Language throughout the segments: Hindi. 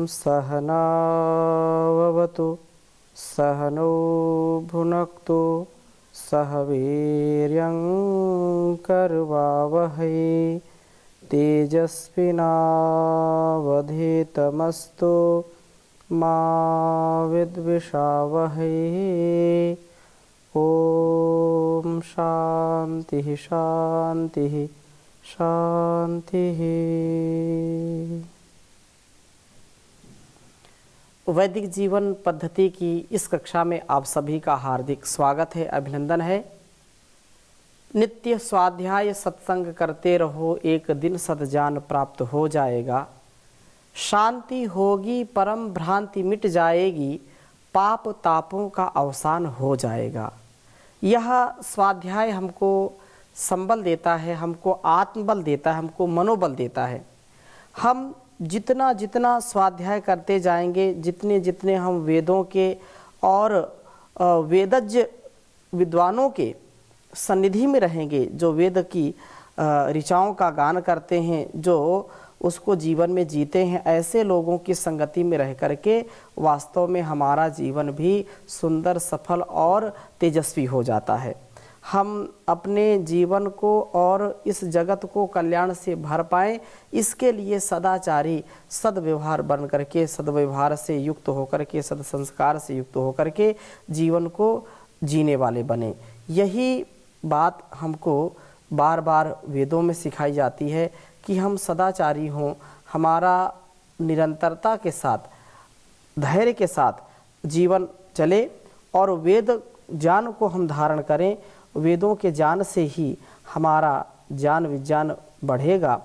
सहनाववतु सहनौ भुनक्तु सह वीर्यं करवावहै तेजस्विनावधीतमस्तु मा विद्विषावहै। ओम शांति शांति शांति। वैदिक जीवन पद्धति की इस कक्षा में आप सभी का हार्दिक स्वागत है, अभिनंदन है। नित्य स्वाध्याय सत्संग करते रहो, एक दिन सद्जान प्राप्त हो जाएगा। शांति होगी, परम भ्रांति मिट जाएगी, पाप तापों का अवसान हो जाएगा। यह स्वाध्याय हमको संबल देता है, हमको आत्मबल देता है, हमको मनोबल देता है। हम जितना जितना स्वाध्याय करते जाएंगे, जितने जितने हम वेदों के और वेदज्ञ विद्वानों के सन्निधि में रहेंगे, जो वेद की ऋचाओं का गान करते हैं, जो उसको जीवन में जीते हैं, ऐसे लोगों की संगति में रह करके वास्तव में हमारा जीवन भी सुंदर, सफल और तेजस्वी हो जाता है। हम अपने जीवन को और इस जगत को कल्याण से भर पाएं, इसके लिए सदाचारी, सद्व्यवहार बन करके, सद्व्यवहार से युक्त होकर के, सद्संस्कार से युक्त होकर के जीवन को जीने वाले बने। यही बात हमको बार बार वेदों में सिखाई जाती है कि हम सदाचारी हों, हमारा निरंतरता के साथ, धैर्य के साथ जीवन चले और वेद ज्ञान को हम धारण करें। वेदों के ज्ञान से ही हमारा ज्ञान विज्ञान बढ़ेगा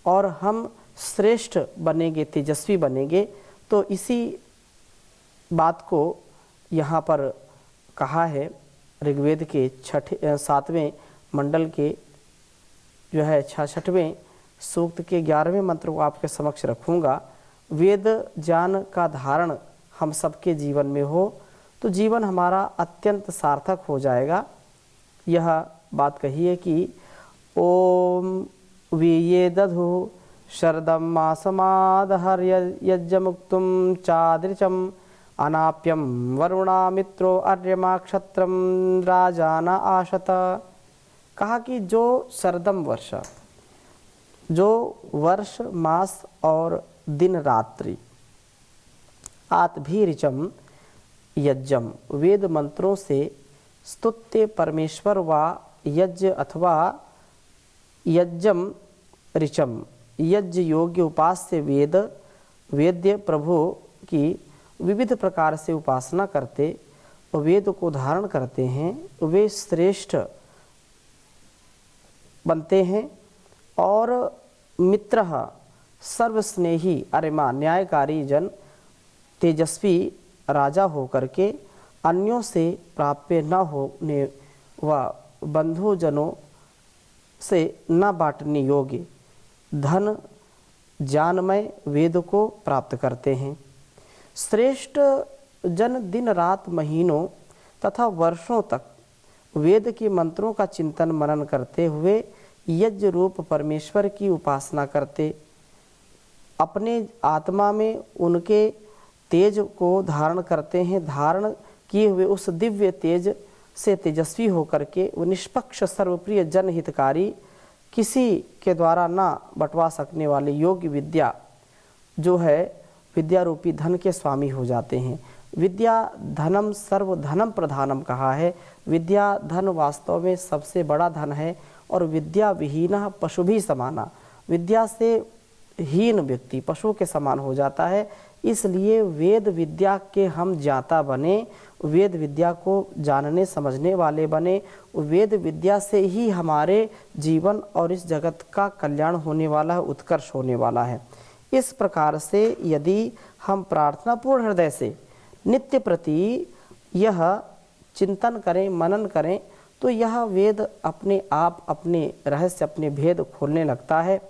और हम श्रेष्ठ बनेंगे, तेजस्वी बनेंगे। तो इसी बात को यहाँ पर कहा है ऋग्वेद के 7वें मंडल के जो है 66वें सूक्त के 11वें मंत्र को आपके समक्ष रखूँगा। वेद ज्ञान का धारण हम सबके जीवन में हो तो जीवन हमारा अत्यंत सार्थक हो जाएगा। यह बात कही है कि ओम वीये दधु शरदम मासमादहर यज्ञमुक्तुम चादृचम अनाप्यम वरुणा मित्रो अर्यमा क्षत्रम राजाना आशत। कहा कि जो शरदम वर्ष, जो वर्ष मास और दिन रात्रि, आत्भीरिचम यज्ञम, वेद मंत्रों से स्तुत्य परमेश्वर व यज्ञ अथवा यज्ञम ऋचम, यज्ञ योग्य उपास्य वेद, वेद्य प्रभु की विविध प्रकार से उपासना करते, वेद को धारण करते हैं, वे श्रेष्ठ बनते हैं। और मित्र सर्वस्नेही अरिमा, न्यायकारी जन, तेजस्वी राजा होकर के अन्यों से प्राप्य न होने व बंधुजनों से न बांटने योग्य धन ज्ञानमय वेद को प्राप्त करते हैं। श्रेष्ठ जन दिन रात, महीनों तथा वर्षों तक वेद के मंत्रों का चिंतन मनन करते हुए यज्ञ रूप परमेश्वर की उपासना करते, अपने आत्मा में उनके तेज को धारण करते हैं। धारण किए हुए उस दिव्य तेज से तेजस्वी होकर के वो निष्पक्ष, सर्वप्रिय, जनहितकारी, किसी के द्वारा ना बंटवा सकने वाले योग्य विद्या जो है, विद्या रूपी धन के स्वामी हो जाते हैं। विद्या धनम सर्व धनम प्रधानम कहा है। विद्या धन वास्तव में सबसे बड़ा धन है और विद्या विहीन पशु भी समाना, विद्या से हीन व्यक्ति पशु के समान हो जाता है। इसलिए वेद विद्या के हम ज्ञाता बने, वेद विद्या को जानने समझने वाले बने। वेद विद्या से ही हमारे जीवन और इस जगत का कल्याण होने वाला है, उत्कर्ष होने वाला है। इस प्रकार से यदि हम प्रार्थना पूर्ण हृदय से नित्य प्रति यह चिंतन करें, मनन करें, तो यह वेद अपने आप अपने रहस्य, अपने भेद खोलने लगता है।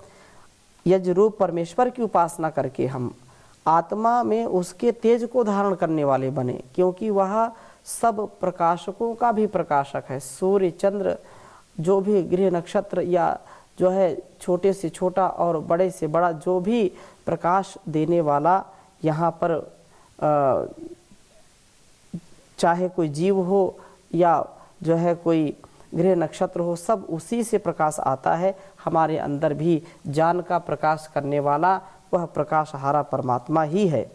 यज्ञ रूप परमेश्वर की उपासना करके हम आत्मा में उसके तेज को धारण करने वाले बने, क्योंकि वह सब प्रकाशकों का भी प्रकाशक है। सूर्य, चंद्र, जो भी ग्रह नक्षत्र या जो है छोटे से छोटा और बड़े से बड़ा जो भी प्रकाश देने वाला यहाँ पर चाहे कोई जीव हो या जो है कोई ग्रह नक्षत्र हो, सब उसी से प्रकाश आता है। हमारे अंदर भी ज्ञान का प्रकाश करने वाला वह प्रकाशहारा परमात्मा ही है।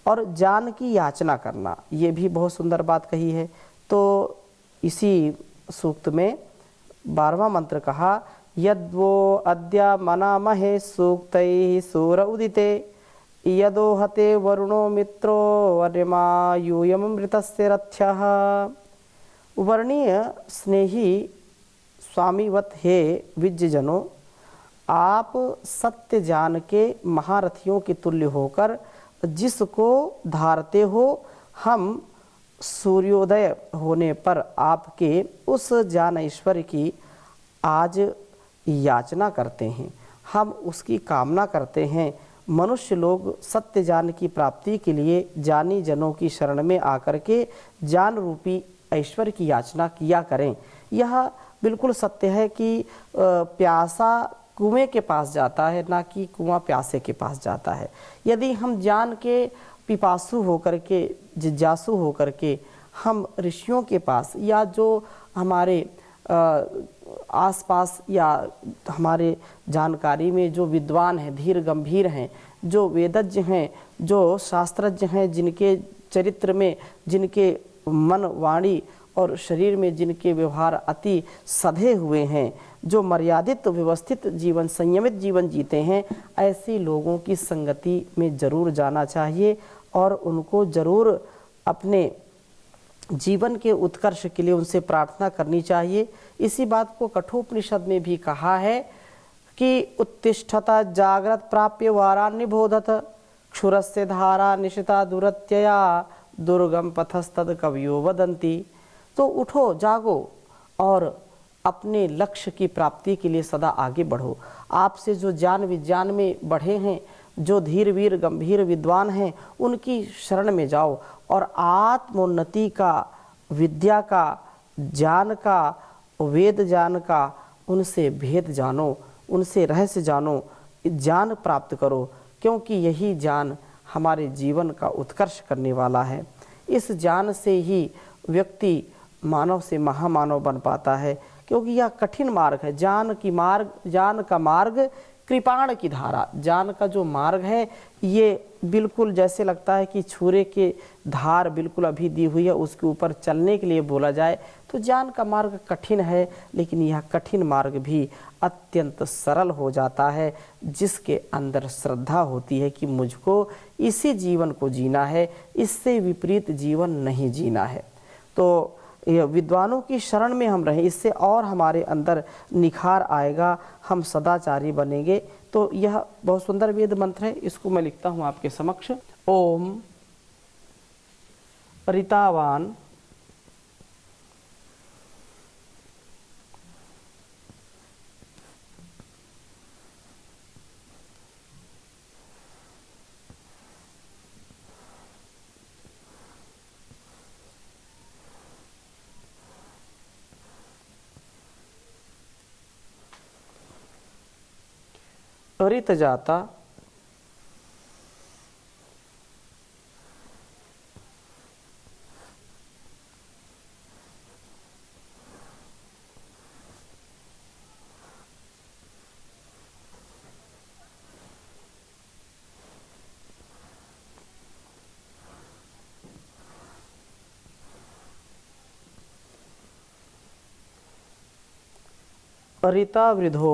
और ज्ञान की याचना करना, ये भी बहुत सुंदर बात कही है। तो इसी सूक्त में 12वां मंत्र कहा, यद्वो अद्य मनामहे सूक्तैः सूर उदिते यदोहते वरुणो मित्रो वर्यमा यूयमृतस्य रथ्यः। वर्णीय स्नेही स्वामीवत हे विज्जनों, आप सत्य जान के महारथियों के तुल्य होकर जिसको धारते हो, हम सूर्योदय होने पर आपके उस ज्ञान ऐश्वर्य की आज याचना करते हैं, हम उसकी कामना करते हैं। मनुष्य लोग सत्य ज्ञान की प्राप्ति के लिए ज्ञानी जनों की शरण में आकर के ज्ञान रूपी ऐश्वर्य की याचना किया करें। यह बिल्कुल सत्य है कि प्यासा कुएं के पास जाता है, ना कि कुआं प्यासे के पास जाता है। यदि हम ज्ञान के पिपासु होकर के, जिज्ञासु होकर के हम ऋषियों के पास या जो हमारे आसपास या हमारे जानकारी में जो विद्वान हैं, धीर गंभीर हैं, जो वेदज्ञ हैं, जो शास्त्रज्ञ हैं, जिनके चरित्र में, जिनके मन वाणी और शरीर में जिनके व्यवहार अति सधे हुए हैं, जो मर्यादित व्यवस्थित जीवन, संयमित जीवन जीते हैं, ऐसे लोगों की संगति में जरूर जाना चाहिए और उनको जरूर अपने जीवन के उत्कर्ष के लिए उनसे प्रार्थना करनी चाहिए। इसी बात को कठोपनिषद में भी कहा है कि उत्तिष्ठता जागृत प्राप्य वारान्य बोधत क्षुरस्य धारा निशिता दुरत्यया दुर्गम पथस्तद कवियो वदंती। तो उठो, जागो और अपने लक्ष्य की प्राप्ति के लिए सदा आगे बढ़ो। आपसे जो ज्ञान विज्ञान में बढ़े हैं, जो धीर वीर गंभीर विद्वान हैं, उनकी शरण में जाओ और आत्मोन्नति का, विद्या का, ज्ञान का, वेद ज्ञान का उनसे भेद जानो, उनसे रहस्य जानो, ज्ञान प्राप्त करो, क्योंकि यही ज्ञान हमारे जीवन का उत्कर्ष करने वाला है। इस ज्ञान से ही व्यक्ति मानव से महामानव बन पाता है, क्योंकि यह कठिन मार्ग है। ज्ञान का मार्ग कृपाण की धारा, ज्ञान का जो मार्ग है ये बिल्कुल जैसे लगता है कि छुरे के धार बिल्कुल अभी दी हुई है, उसके ऊपर चलने के लिए बोला जाए तो ज्ञान का मार्ग कठिन है, लेकिन यह कठिन मार्ग भी अत्यंत सरल हो जाता है जिसके अंदर श्रद्धा होती है कि मुझको इसी जीवन को जीना है, इससे विपरीत जीवन नहीं जीना है। तो यह विद्वानों की शरण में हम रहें, इससे और हमारे अंदर निखार आएगा, हम सदाचारी बनेंगे। तो यह बहुत सुंदर वेद मंत्र है, इसको मैं लिखता हूँ आपके समक्ष। ओम ऋतावान ऋत जाता ऋता वृद्धो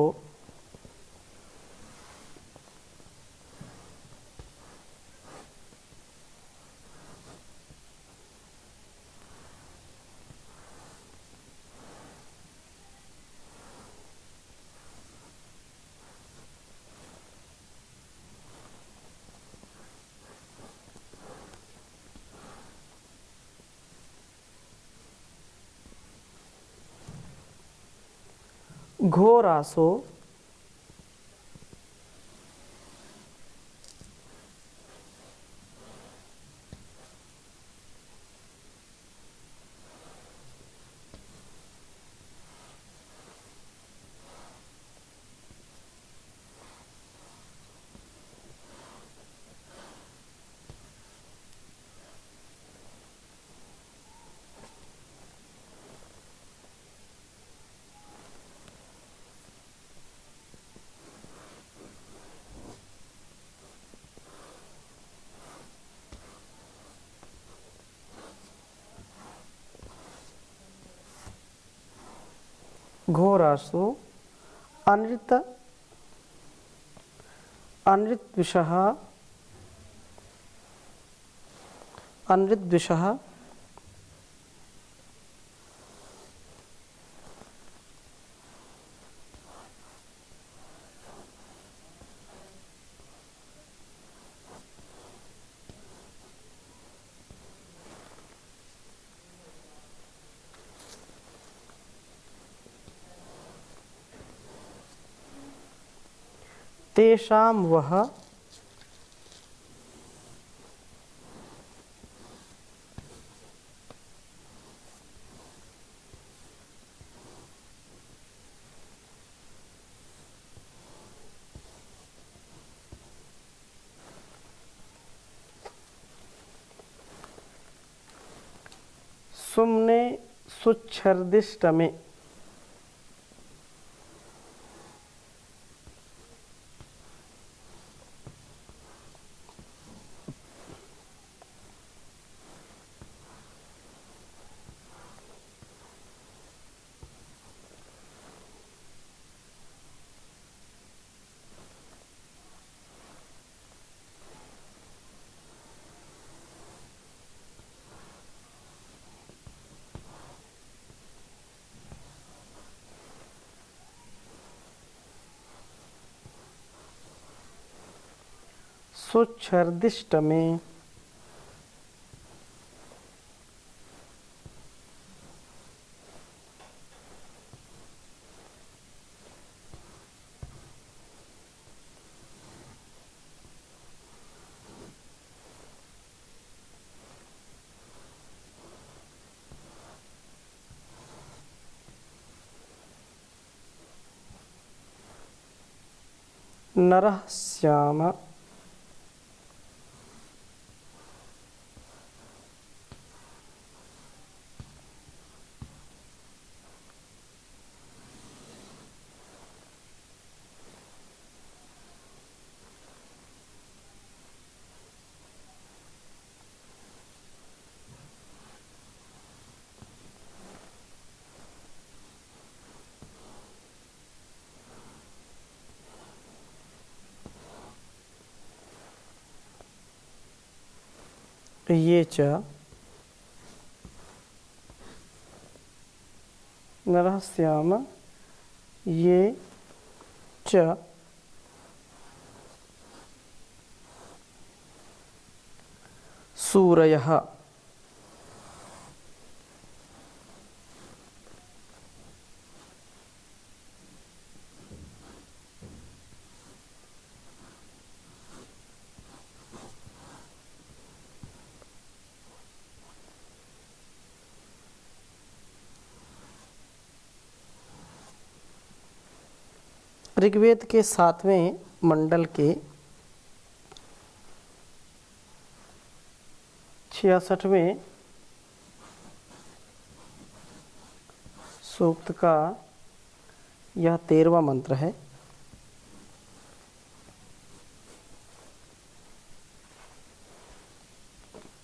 घोरासो घोरासो अनृत अनृतद्विषः अनृतद्विषः तेषां वह सुम्ने सुच्छर्दिष्टमे सुच्छर्दिष्टमे नरः श्याम ये च नरः श्याम ये च सूरयः ऋग्वेद के 7वें मंडल के 66वें सूक्त का यह 13वां मंत्र है।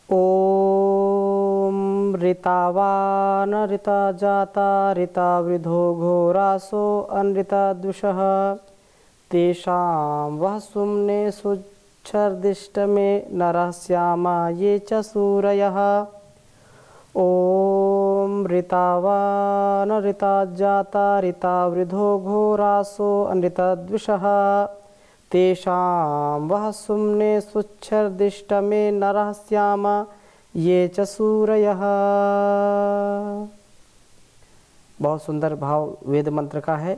ओम ऋतावान ऋता जाता ऋता वृधो घोरासो अनृतद्विषः तेषां वह सुम्ने सुच्छर्दिष्टमे नरः श्यामा ये च सूरयः। ओम ऋतावान ऋता जाता ऋता वृधो घोरासो अनृतद्विषः तेषां वह सुम्ने सुच्छर्दिष्टमे नरः श्यामा ये च सूरयः। बहुत सुंदर भाव वेद मंत्र का है।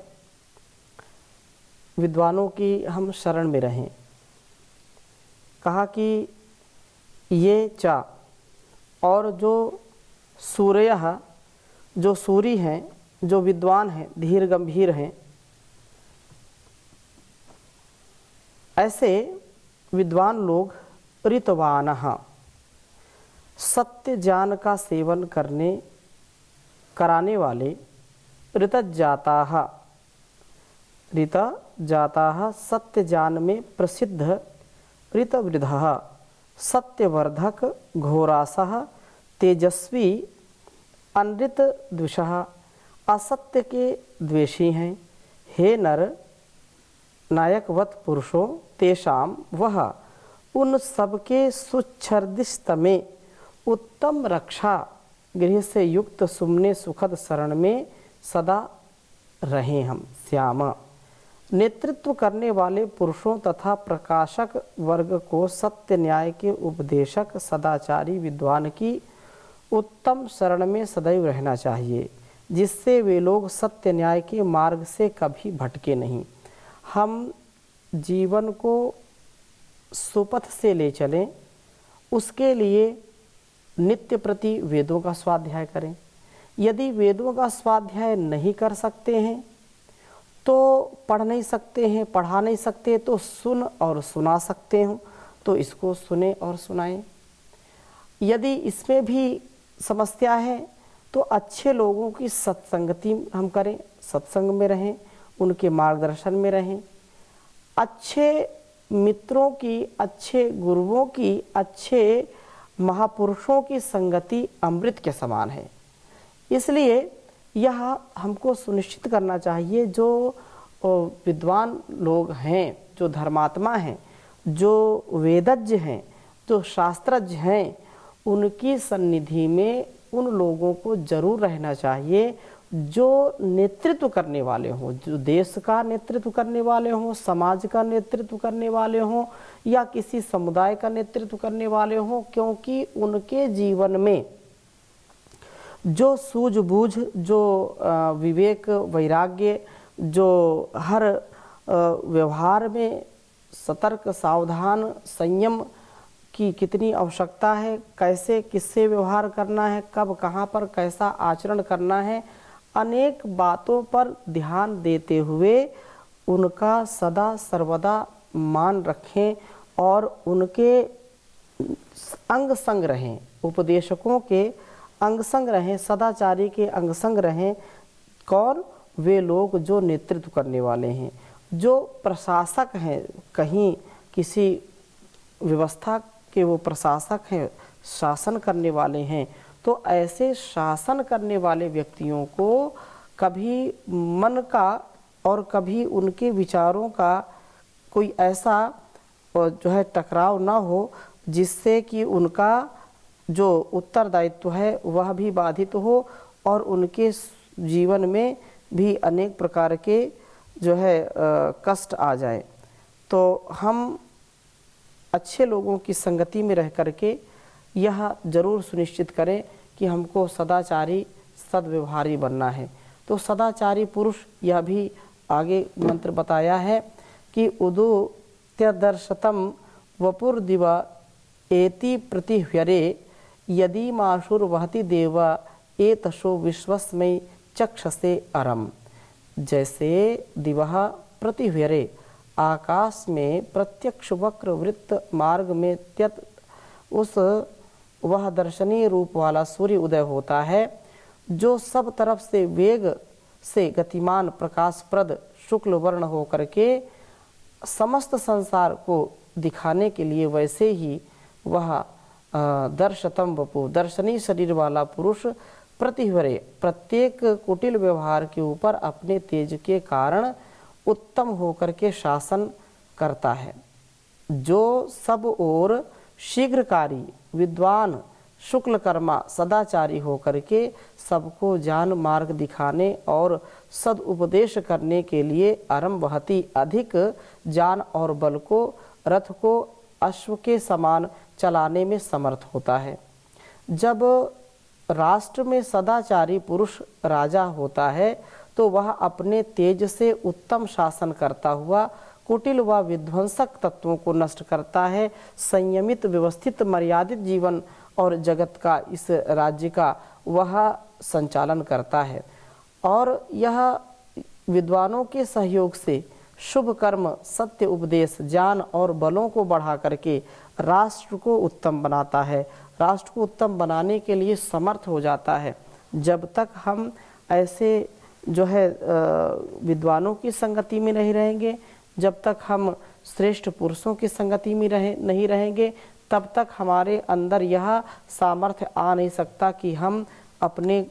विद्वानों की हम शरण में रहें। कहा कि ये चा और जो सूर्यः जो सूरी हैं, जो विद्वान हैं, धीर गंभीर हैं, ऐसे विद्वान लोग ऋतवानः सत्य ज्ञान का सेवन कराने वाले ऋतजाताः ऋतजाताः सत्य ज्ञान में प्रसिद्ध ऋतवृधः सत्यवर्धक घोरासः तेजस्वी अनृतद्विषः असत्य के द्वेषी हैं। हे नर नायकवत पुरुषों तेषाम वह उन सबके सुच्छर्दिष्ट में उत्तम रक्षा गृह से युक्त सुमने सुखद शरण में सदा रहें हम श्यामा। नेतृत्व करने वाले पुरुषों तथा प्रकाशक वर्ग को सत्य न्याय के उपदेशक सदाचारी विद्वान की उत्तम शरण में सदैव रहना चाहिए, जिससे वे लोग सत्य न्याय के मार्ग से कभी भटके नहीं। हम जीवन को सुपथ से ले चलें, उसके लिए नित्य प्रति वेदों का स्वाध्याय करें। यदि वेदों का स्वाध्याय नहीं कर सकते हैं तो पढ़ नहीं सकते हैं, पढ़ा नहीं सकते तो सुन और सुना सकते हो तो इसको सुने और सुनाएं। यदि इसमें भी समस्या है तो अच्छे लोगों की सत्संगति हम करें, सत्संग में रहें, उनके मार्गदर्शन में रहें। अच्छे मित्रों की, अच्छे गुरुओं की, अच्छे महापुरुषों की संगति अमृत के समान है। इसलिए यह हमको सुनिश्चित करना चाहिए, जो विद्वान लोग हैं, जो धर्मात्मा हैं, जो वेदज्ञ हैं, जो शास्त्रज्ञ हैं, उनकी सन्निधि में उन लोगों को जरूर रहना चाहिए जो नेतृत्व करने वाले हों, जो देश का नेतृत्व करने वाले हों, समाज का नेतृत्व करने वाले हों या किसी समुदाय का नेतृत्व करने वाले हों, क्योंकि उनके जीवन में जो सूझबूझ, जो विवेक, वैराग्य, जो हर व्यवहार में सतर्क, सावधान, संयम की कितनी आवश्यकता है, कैसे किससे व्यवहार करना है, कब कहाँ पर कैसा आचरण करना है, अनेक बातों पर ध्यान देते हुए उनका सदा सर्वदा मान रखें और उनके अंग संग रहें, उपदेशकों के अंग संग रहें, सदाचारी के अंग संग रहें। कौन? वे लोग जो नेतृत्व करने वाले हैं, जो प्रशासक हैं, कहीं किसी व्यवस्था के वो प्रशासक हैं, शासन करने वाले हैं। तो ऐसे शासन करने वाले व्यक्तियों को कभी मन का और कभी उनके विचारों का कोई ऐसा जो है टकराव ना हो, जिससे कि उनका जो उत्तरदायित्व है वह भी बाधित हो और उनके जीवन में भी अनेक प्रकार के जो है कष्ट आ जाए। तो हम अच्छे लोगों की संगति में रह करके यह जरूर सुनिश्चित करें कि हमको सदाचारी, सद्व्यवहारी बनना है। तो सदाचारी पुरुष, यह भी आगे मंत्र बताया है कि उदुत्यदर्शतम वपुर दिवा एति प्रतिह्यरे यदि माशुर वहति देवा एतशो विश्वस्मय चक्षसे अरम। जैसे दिवह प्रतिह्यरे, आकाश में प्रत्यक्ष वक्र वृत्त मार्ग में त्यत उस वह दर्शनीय रूप वाला सूर्य उदय होता है, जो सब तरफ से वेग से गतिमान प्रकाशप्रद शुक्ल वर्ण होकर के समस्त संसार को दिखाने के लिए, वैसे ही वह दर्शतम वपु, दर्शनीय शरीर वाला पुरुष प्रतिह्वरे, प्रत्येक कुटिल व्यवहार के ऊपर अपने तेज के कारण उत्तम होकर के शासन करता है, जो सब ओर शीघ्रकारी, विद्वान, शुक्लकर्मा, सदाचारी होकर के सबको ज्ञान मार्ग दिखाने और सद उपदेश करने के लिए अरम वहती, अधिक ज्ञान और बल को, रथ को अश्व के समान चलाने में समर्थ होता है। जब राष्ट्र में सदाचारी पुरुष राजा होता है तो वह अपने तेज से उत्तम शासन करता हुआ कुटिल व विध्वंसक तत्वों को नष्ट करता है, संयमित, व्यवस्थित, मर्यादित जीवन और जगत का, इस राज्य का वह संचालन करता है। और यह विद्वानों के सहयोग से शुभ कर्म, सत्य उपदेश, ज्ञान और बलों को बढ़ा करके राष्ट्र को उत्तम बनाता है। राष्ट्र को उत्तम बनाने के लिए समर्थ हो जाता है। जब तक हम ऐसे जो है विद्वानों की संगति में नहीं रहेंगे, जब तक हम श्रेष्ठ पुरुषों की संगति में नहीं रहेंगे, तब तक हमारे अंदर यह सामर्थ्य आ नहीं सकता कि हम अपने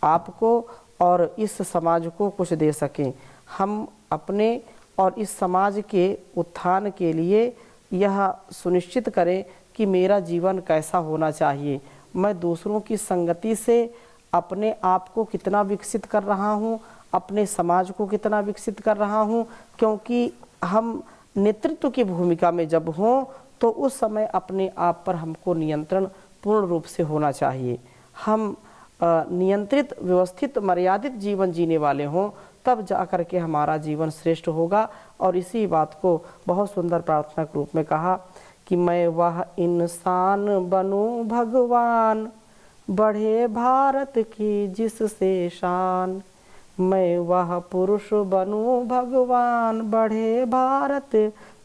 आप को और इस समाज को कुछ दे सकें। हम अपने और इस समाज के उत्थान के लिए यह सुनिश्चित करें कि मेरा जीवन कैसा होना चाहिए, मैं दूसरों की संगति से अपने आप को कितना विकसित कर रहा हूँ, अपने समाज को कितना विकसित कर रहा हूँ। क्योंकि हम नेतृत्व की भूमिका में जब हों तो उस समय अपने आप पर हमको नियंत्रण पूर्ण रूप से होना चाहिए। हम नियंत्रित, व्यवस्थित, मर्यादित जीवन जीने वाले हों, तब जा कर के हमारा जीवन श्रेष्ठ होगा। और इसी बात को बहुत सुंदर प्रार्थना के रूप में कहा कि मैं वह इंसान बनूं भगवान, बढ़े भारत की जिससे शान। मैं वह पुरुष बनूं भगवान, बढ़े भारत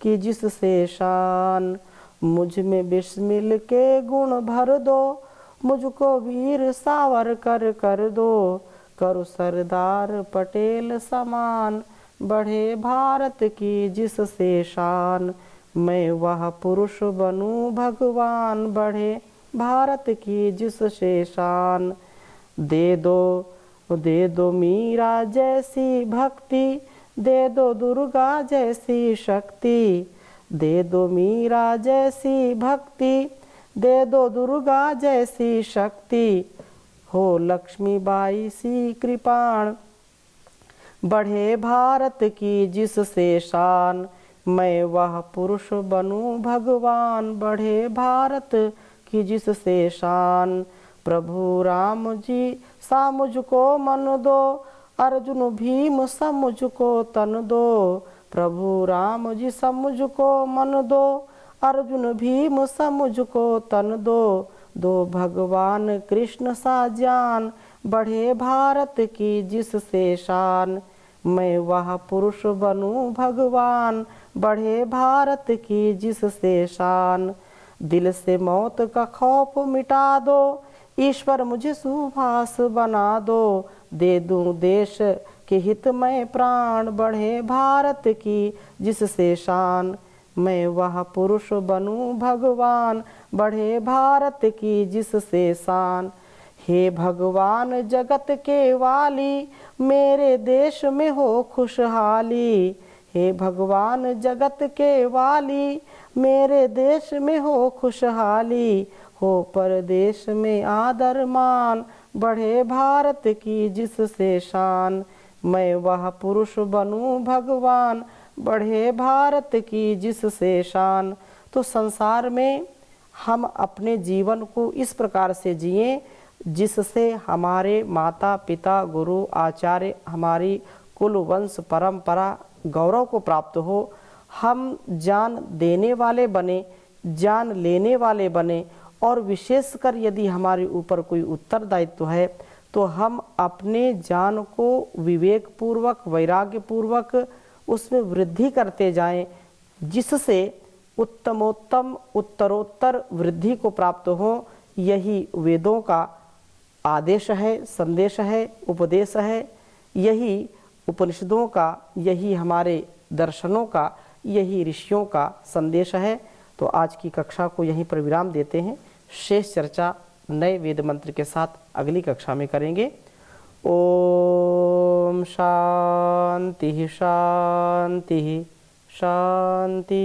की जिससे शान। मुझ में बिस्मिल के गुण भर दो, मुझको वीर सावरकर कर दो। करो सरदार पटेल समान, बढ़े भारत की जिससे शान। मैं वह पुरुष बनूं भगवान, बढ़े भारत की जिससे शान। दे दो मीरा जैसी भक्ति, दे दो दुर्गा जैसी शक्ति। दे दो मीरा जैसी भक्ति, दे दो दुर्गा जैसी शक्ति। हो लक्ष्मीबाई सी कृपाण, बढ़े भारत की जिससे शान। मैं वह पुरुष बनूं भगवान, बढ़े भारत की जिससे शान। प्रभु राम जी सा मुझको मन दो, अर्जुन भीम सा मुझको तन दो। प्रभु राम जी सा मुझको मन दो, अर्जुन भीम सा मुझको तन दो। दो भगवान कृष्ण सा ज्ञान, बढ़े भारत की जिससे शान। मैं वह पुरुष बनूं भगवान, बढ़े भारत की जिससे शान। दिल से मौत का खौफ मिटा दो, ईश्वर मुझे सुभाष बना दो। दे दूं देश के हित में प्राण, बढ़े भारत की जिससे शान। मैं वह पुरुष बनूं भगवान, बढ़े भारत की जिससे शान। हे भगवान जगत के वाली, मेरे देश में हो खुशहाली। हे भगवान जगत के वाली, मेरे देश में हो खुशहाली। हो परदेश में आदर मान, बढ़े भारत की जिससे शान। मैं वह पुरुष बनूं भगवान, बढ़े भारत की जिससे शान। तो संसार में हम अपने जीवन को इस प्रकार से जिएं जिससे हमारे माता पिता गुरु आचार्य, हमारी कुल वंश परंपरा गौरव को प्राप्त हो। हम जान देने वाले बने, जान लेने वाले बने। और विशेषकर यदि हमारे ऊपर कोई उत्तरदायित्व है तो हम अपने जान को विवेक पूर्वक, वैराग्य पूर्वक उसमें वृद्धि करते जाएं, जिससे उत्तमोत्तम उत्तरोत्तर वृद्धि को प्राप्त हो। यही वेदों का आदेश है, संदेश है, उपदेश है। यही उपनिषदों का, यही हमारे दर्शनों का, यही ऋषियों का संदेश है। तो आज की कक्षा को यहीं पर विराम देते हैं। शेष चर्चा नए वेद मंत्र के साथ अगली कक्षा में करेंगे। ओम शांति शांति शांति।